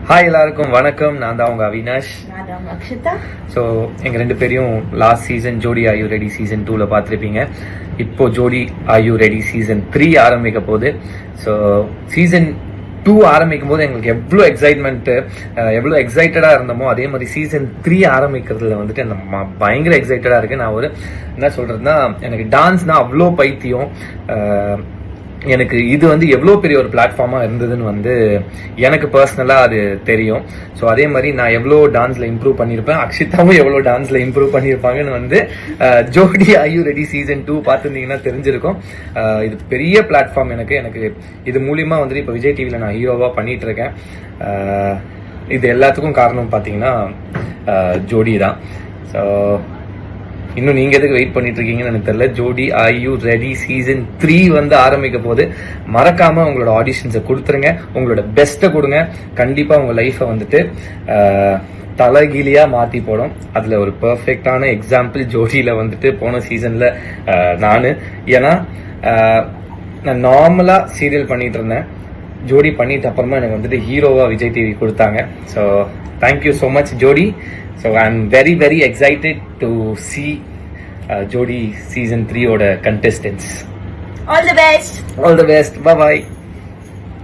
Hi எல்லாருக்கும் வணக்கம். நான் தான் உங்க அவினாஷ். ஸோ எங்க ரெண்டு பேரையும் லாஸ்ட் சீசன் ஜோடி ஆர் யூ ரெடி சீசன் 2ல பார்த்துருப்பீங்க. இப்போ ஜோடி ஆர் யூ ரெடி சீசன் 3 ஆரம்பிக்க போகுது. ஸோ சீசன் 2 ஆரம்பிக்கும் போது எங்களுக்கு எவ்வளோ எவ்வளோ எக்ஸைட்டடா இருந்தோமோ அதே மாதிரி சீசன் 3 ஆரம்பிக்கிறதுல வந்துட்டு அந்த பயங்கர எக்ஸைட்டடா இருக்கு. நான் ஒரு என்ன சொல்றதுன்னா, எனக்கு டான்ஸ்னா அவ்வளோ பைத்தியம். எனக்கு இது வந்து எவ்வளோ பெரிய ஒரு பிளாட்ஃபார்மா இருந்ததுன்னு எனக்கு பர்சனலா அது தெரியும். ஸோ அதே மாதிரி நான் எவ்வளோ டான்ஸ்ல இம்ப்ரூவ் பண்ணியிருப்பேன், அக்ஷிதாவும் எவ்வளோ டான்ஸ்ல இம்ப்ரூவ் பண்ணியிருப்பாங்கன்னு ஜோடி ஆர் யூ ரெடி சீசன் 2 பார்த்துருந்தீங்கன்னா தெரிஞ்சிருக்கும். இது பெரிய பிளாட்ஃபார்ம். எனக்கு இது மூலியமா இப்போ விஜய் டிவில நான் ஹீரோவா பண்ணிட்டு இருக்கேன். இது எல்லாத்துக்கும் காரணம் பார்த்தீங்கன்னா ஜோடி தான். ஸோ இன்னும் நீங்க எதுக்கு வெயிட் பண்ணிட்டு இருக்கீங்கன்னு எனக்கு தெரியல. ஜோடி ஆர் யூ ரெடி சீசன் 3 ஆரம்பிக்க போது மறக்காம உங்களோட ஆடிஷன்ஸை கொடுத்துருங்க, உங்களோட பெஸ்ட்டை கொடுங்க. கண்டிப்பா உங்க லைஃபை தலைகீழியா மாத்தி போடும். அதுல ஒரு பெர்ஃபெக்டான எக்ஸாம்பிள் ஜோடியில போன சீசன்ல ஏன்னா நான் நார்மலா சீரியல் பண்ணிட்டு இருந்தேன். ஜோடி பண்ணிட்டு அப்புறமா எனக்கு ஹீரோவா விஜய் டிவி கொடுத்தாங்க. ஸோ தேங்க்யூ ஸோ மச் ஜோடி. So I'm very excited to see Jodi season 3 oda contestants. All the best. Bye bye.